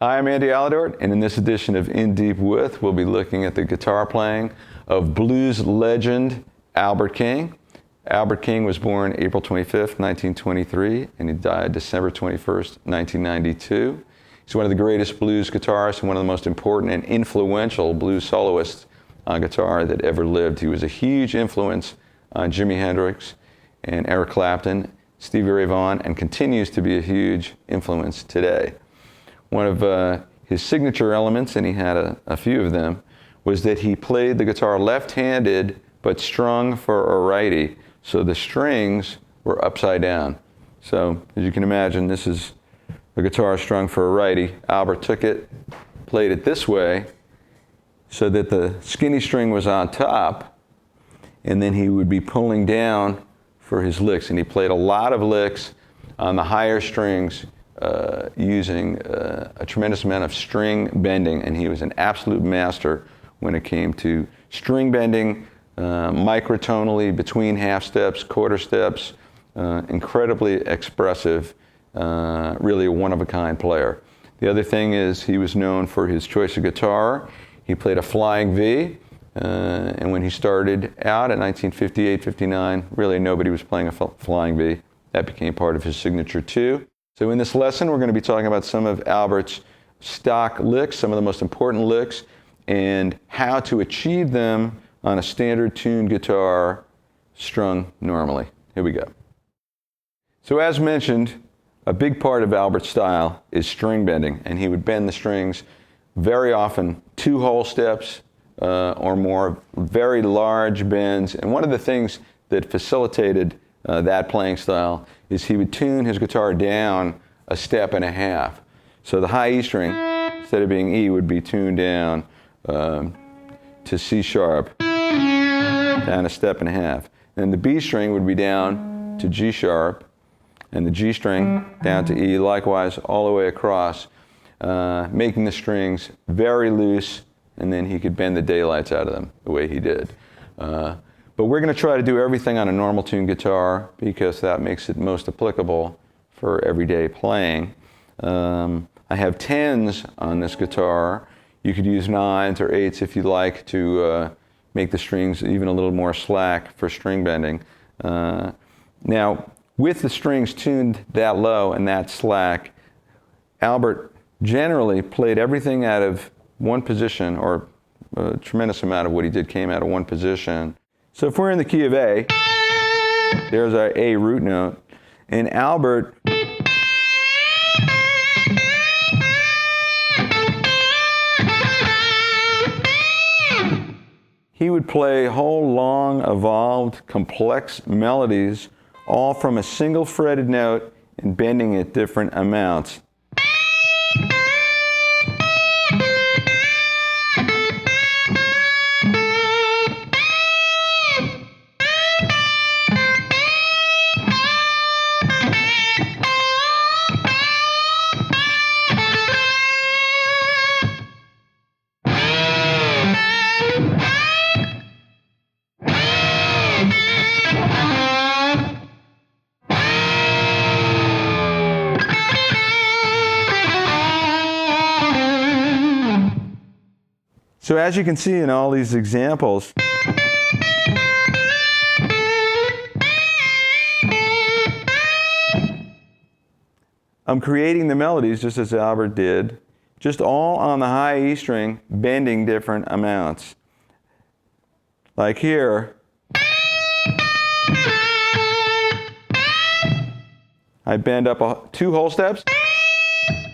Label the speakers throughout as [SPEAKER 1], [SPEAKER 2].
[SPEAKER 1] Hi, I'm Andy Aledort, and in this edition of In Deep With, we'll be looking at the guitar playing of blues legend Albert King. Albert King was born April 25th, 1923, and he died December 21st, 1992. He's one of the greatest blues guitarists and one of the most important and influential blues soloists on guitar that ever lived. He was a huge influence on Jimi Hendrix and Eric Clapton, Stevie Ray Vaughan, and continues to be a huge influence today. One of his signature elements, and he had a few of them, was that he played the guitar left-handed but strung for a righty, so the strings were upside down. So as you can imagine, this is a guitar strung for a righty. Albert took it, played it this way, so that the skinny string was on top, and then he would be pulling down for his licks, and he played a lot of licks on the higher strings using a tremendous amount of string bending, and he was an absolute master when it came to string bending, microtonally between half steps, quarter steps, incredibly expressive, really a one-of-a-kind player. The other thing is he was known for his choice of guitar. He played a flying V, and when he started out in 1958-59, really nobody was playing a flying V. That became part of his signature too. So in this lesson, we're going to be talking about some of Albert's stock licks, some of the most important licks, and how to achieve them on a standard tuned guitar strung normally. Here we go. So as mentioned, a big part of Albert's style is string bending, and he would bend the strings very often 2 whole steps or more, very large bends. And one of the things that facilitated that playing style is he would tune his guitar down a step and a half. So the high E string, instead of being E, would be tuned down to C sharp, down a step and a half. And the B string would be down to G sharp, and the G string down to E, likewise all the way across, making the strings very loose, and then he could bend the daylights out of them the way he did. But we're going to try to do everything on a normal tuned guitar because that makes it most applicable for everyday playing. I have 10s on this guitar. You could use 9s or 8s if you'd like to make the strings even a little more slack for string bending. Now, with the strings tuned that low and that slack, Albert generally played everything out of one position, or a tremendous amount of what he did came out of one position. So if we're in the key of A, there's our A root note, and Albert he would play whole, long, evolved, complex melodies, all from a single fretted note and bending at different amounts. So as you can see in all these examples, I'm creating the melodies just as Albert did, just all on the high E string, bending different amounts. Like here, I bend up 2 whole steps,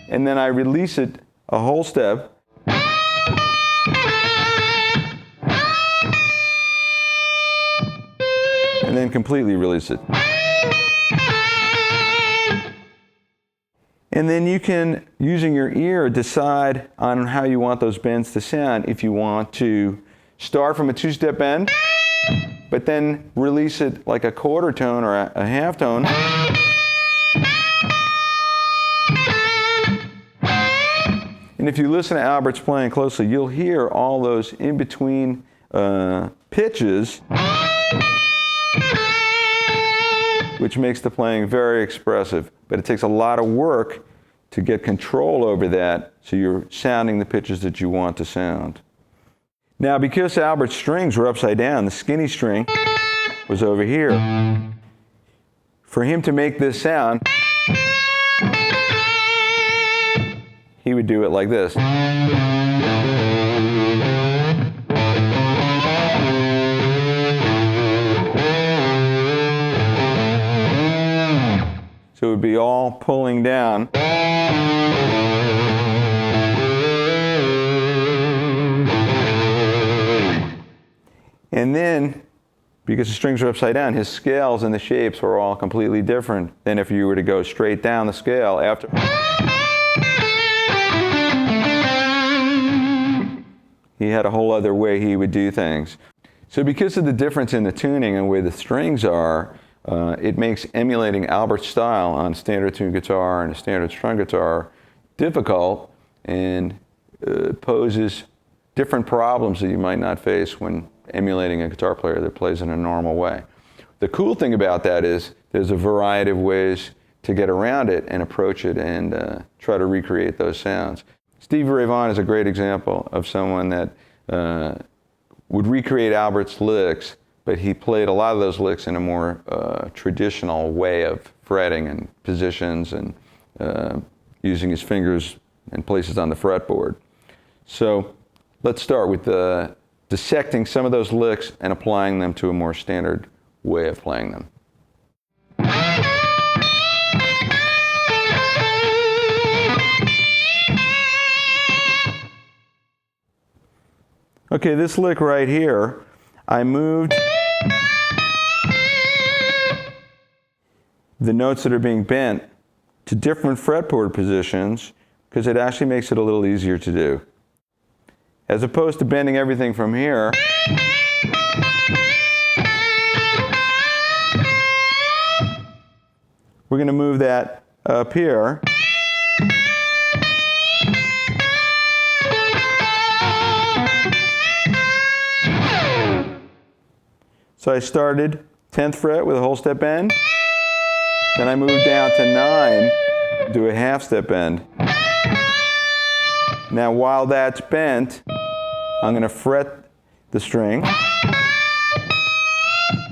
[SPEAKER 1] and then I release it a whole step, and then completely release it. And then you can, using your ear, decide on how you want those bends to sound. If you want to start from a 2-step bend, but then release it like a quarter tone or a half tone. And if you listen to Albert's playing closely, you'll hear all those in-between pitches, which makes the playing very expressive. But it takes a lot of work to get control over that so you're sounding the pitches that you want to sound. Now, because Albert's strings were upside down, the skinny string was over here. For him to make this sound, he would do it like this. So it would be all pulling down. And then, because the strings are upside down, his scales and the shapes were all completely different than if you were to go straight down the scale after. He had a whole other way he would do things. So because of the difference in the tuning and the way the strings are, it makes emulating Albert's style on a standard tuned guitar and a standard strung guitar difficult, and poses different problems that you might not face when emulating a guitar player that plays in a normal way. The cool thing about that is there's a variety of ways to get around it and approach it and try to recreate those sounds. Stevie Ray Vaughan is a great example of someone that would recreate Albert's licks, but he played a lot of those licks in a more traditional way of fretting and positions and using his fingers and places on the fretboard. So let's start with dissecting some of those licks and applying them to a more standard way of playing them. Okay, this lick right here, I moved the notes that are being bent to different fretboard positions because it actually makes it a little easier to do. As opposed to bending everything from here, we're going to move that up here. So I started 10th fret with a whole step bend, then I moved down to 9, do a half step bend. Now while that's bent, I'm going to fret the string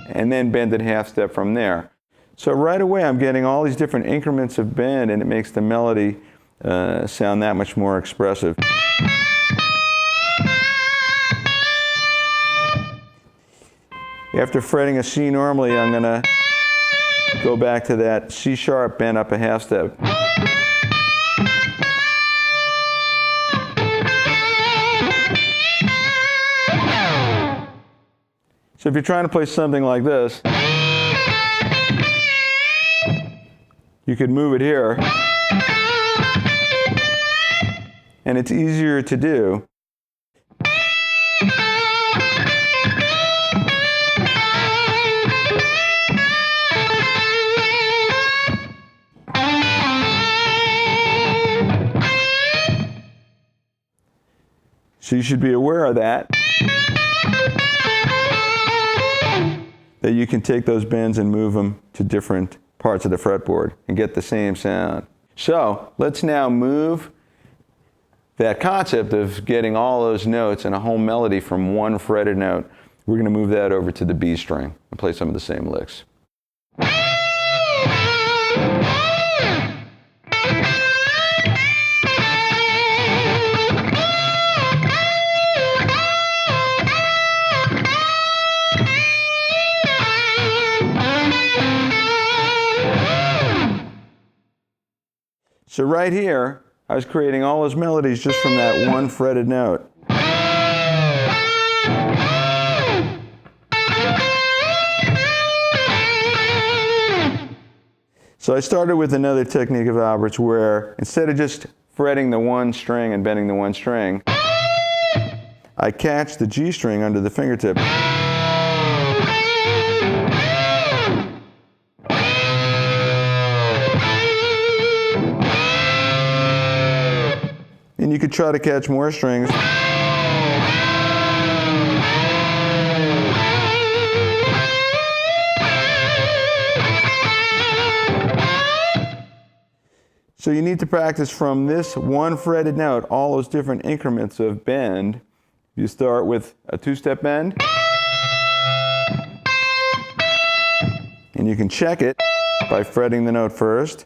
[SPEAKER 1] and then bend it half step from there. So right away I'm getting all these different increments of bend, and it makes the melody sound that much more expressive. After fretting a C normally, I'm going to go back to that C sharp, bend up a half step. So if you're trying to play something like this, you could move it here, and it's easier to do. So you should be aware of that you can take those bends and move them to different parts of the fretboard and get the same sound. So let's now move that concept of getting all those notes and a whole melody from one fretted note. We're going to move that over to the B string and play some of the same licks. So right here, I was creating all those melodies just from that one fretted note. So I started with another technique of Albert's where instead of just fretting the one string and bending the one string, I catch the G string under the fingertip. And you could try to catch more strings. So you need to practice from this one fretted note, all those different increments of bend. You start with a two-step bend, and you can check it by fretting the note first.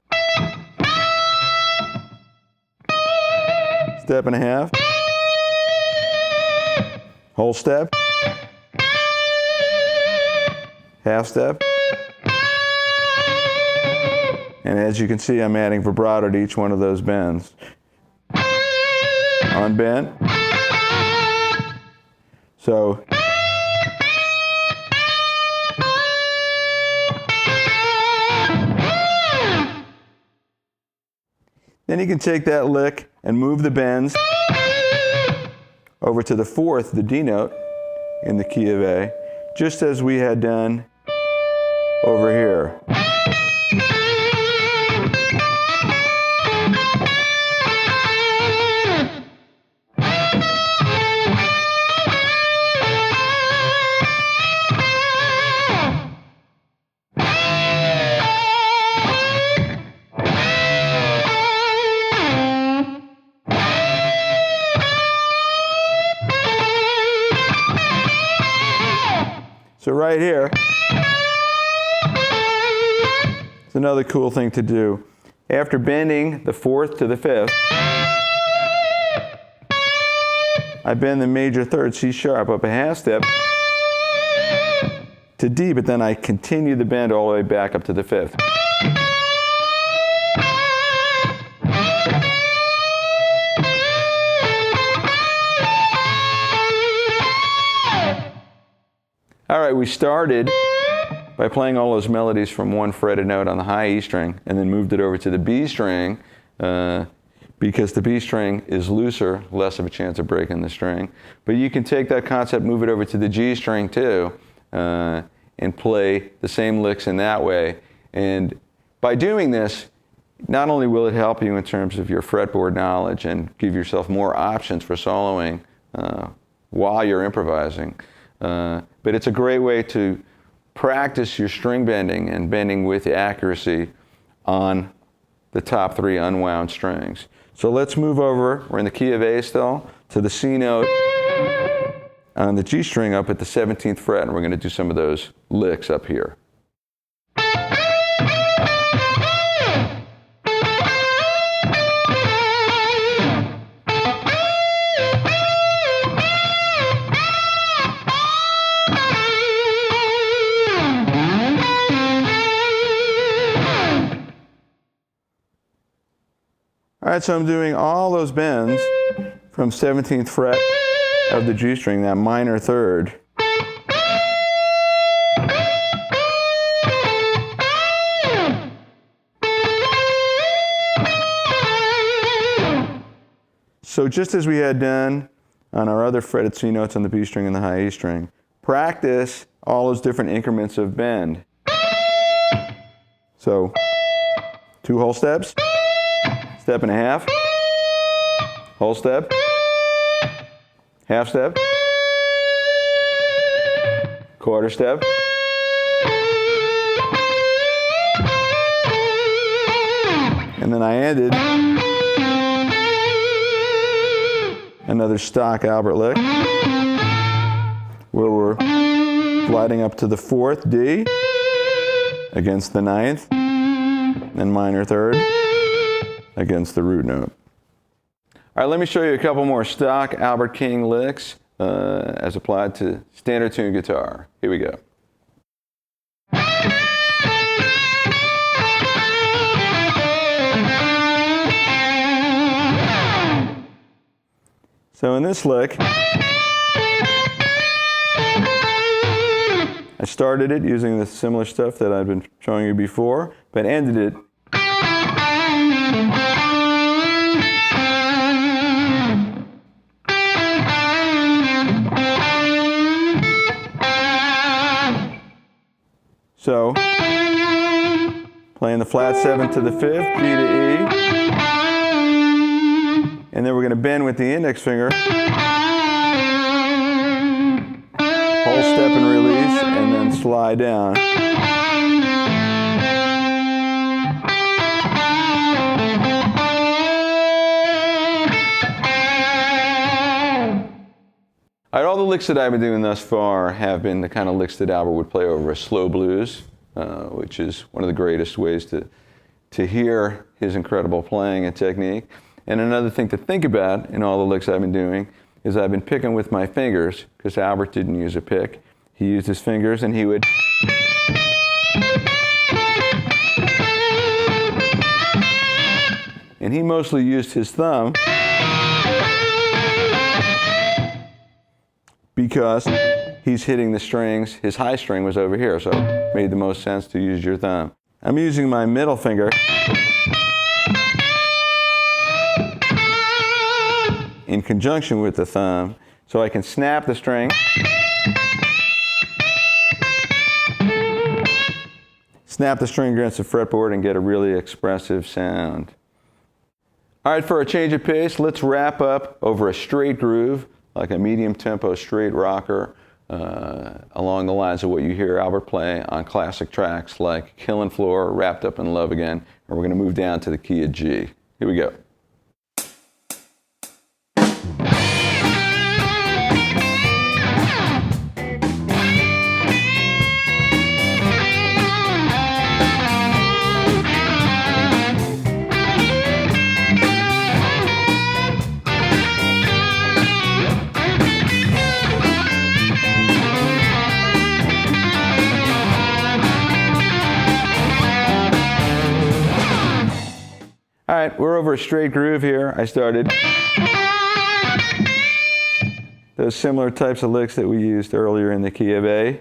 [SPEAKER 1] Step and a half. Whole step. Half step. And as you can see, I'm adding vibrato to each one of those bends. Unbent. So then you can take that lick and move the bends over to the fourth, the D note, in the key of A, just as we had done over here. So right here, it's another cool thing to do. After bending the fourth to the fifth, I bend the major third C sharp up a half step to D, but then I continue the bend all the way back up to the fifth. All right, we started by playing all those melodies from one fretted note on the high E string, and then moved it over to the B string because the B string is looser, less of a chance of breaking the string. But you can take that concept, move it over to the G string too, and play the same licks in that way. And by doing this, not only will it help you in terms of your fretboard knowledge and give yourself more options for soloing while you're improvising, but it's a great way to practice your string bending and bending with accuracy on the top three unwound strings. So let's move over, we're in the key of A still, to the C note on the G string up at the 17th fret, and we're going to do some of those licks up here. All right, so I'm doing all those bends from 17th fret of the G string, that minor third. So just as we had done on our other fretted C notes on the B string and the high E string, practice all those different increments of bend. So 2 whole steps. Step and a half, whole step, half step, quarter step, and then I ended another stock Albert lick where we're gliding up to the 4th D against the 9th and minor third against the root note. All right, let me show you a couple more stock Albert King licks as applied to standard tune guitar. Here we go. So in this lick, I started it using the similar stuff that I've been showing you before, but ended it so, playing the flat 7 to the 5th, G to E, and then we're going to bend with the index finger, whole step and release, and then slide down. All right, all the licks that I've been doing thus far have been the kind of licks that Albert would play over a slow blues, which is one of the greatest ways to hear his incredible playing and technique. And another thing to think about in all the licks I've been doing is I've been picking with my fingers, because Albert didn't use a pick. He used his fingers, and he would and he mostly used his thumb because he's hitting the strings. His high string was over here, so it made the most sense to use your thumb. I'm using my middle finger in conjunction with the thumb, so I can snap the string, snap the string against the fretboard, and get a really expressive sound. All right, for a change of pace, let's wrap up over a straight groove, like a medium tempo straight rocker, along the lines of what you hear Albert play on classic tracks like Killing Floor, Wrapped Up in Love Again, and we're going to move down to the key of G. Here we go. All right, we're over a straight groove here. I started those similar types of licks that we used earlier in the key of A.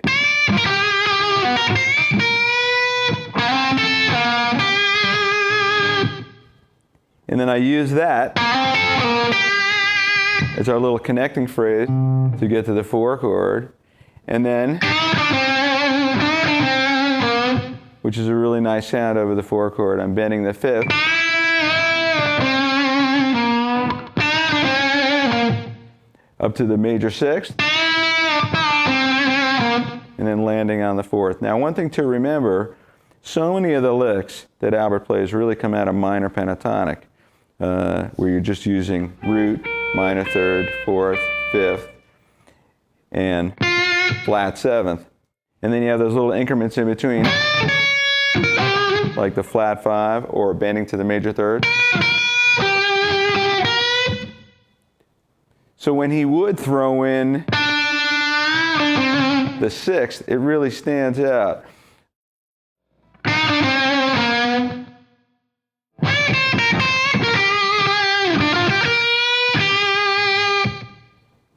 [SPEAKER 1] And then I use that as our little connecting phrase to get to the 4 chord. And then, which is a really nice sound over the 4 chord, I'm bending the 5th. Up to the major 6th, and then landing on the 4th. Now, one thing to remember, so many of the licks that Albert plays really come out of minor pentatonic, where you're just using root, minor 3rd, 4th, 5th, and flat 7th. And then you have those little increments in between, like the flat 5 or bending to the major 3rd. So when he would throw in the 6th, it really stands out.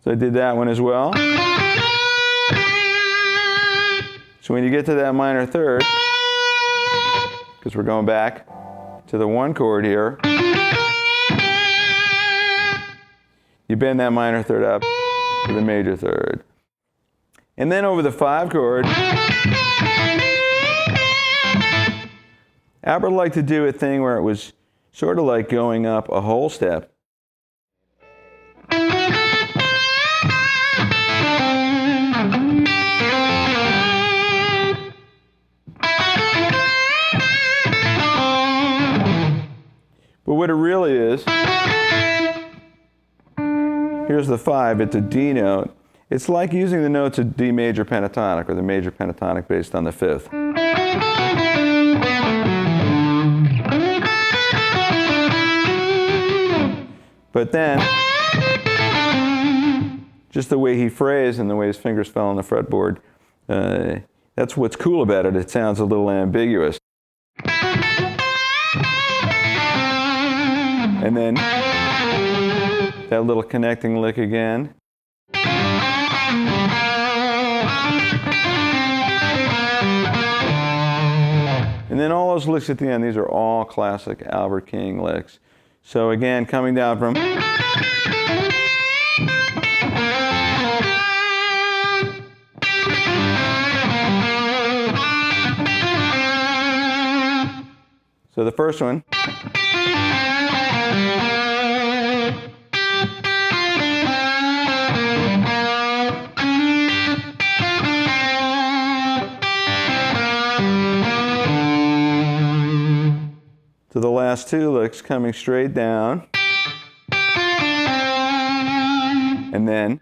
[SPEAKER 1] So I did that one as well. So when you get to that minor 3rd, because we're going back to the 1 chord here, you bend that minor 3rd up to the major 3rd. And then over the 5 chord, Albert liked to do a thing where it was sort of like going up a whole step. But what it really is, here's the 5, it's a D note. It's like using the notes of D major pentatonic, or the major pentatonic based on the 5th. But then, just the way he phrased and the way his fingers fell on the fretboard, that's what's cool about it. It sounds a little ambiguous. And then, that little connecting lick again. And then all those licks at the end, these are all classic Albert King licks. So again, coming down from so the first one, to the last 2 licks coming straight down, and then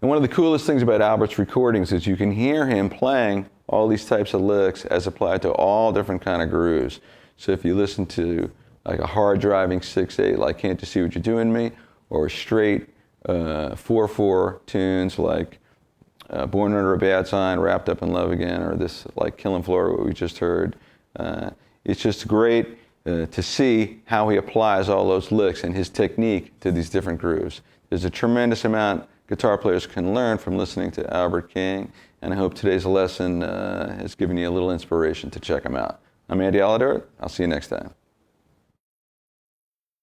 [SPEAKER 1] And one of the coolest things about Albert's recordings is you can hear him playing all these types of licks as applied to all different kind of grooves. So if you listen to like a hard driving 6/8 like Can't You See What You're Doing to Me, or straight 4/4 tunes like Born Under a Bad Sign, Wrapped Up in Love Again, or this like Killin' Florida, what we just heard. It's just great to see how he applies all those licks and his technique to these different grooves. There's a tremendous amount guitar players can learn from listening to Albert King, and I hope today's lesson has given you a little inspiration to check him out. I'm Andy Aledort. I'll see you next time.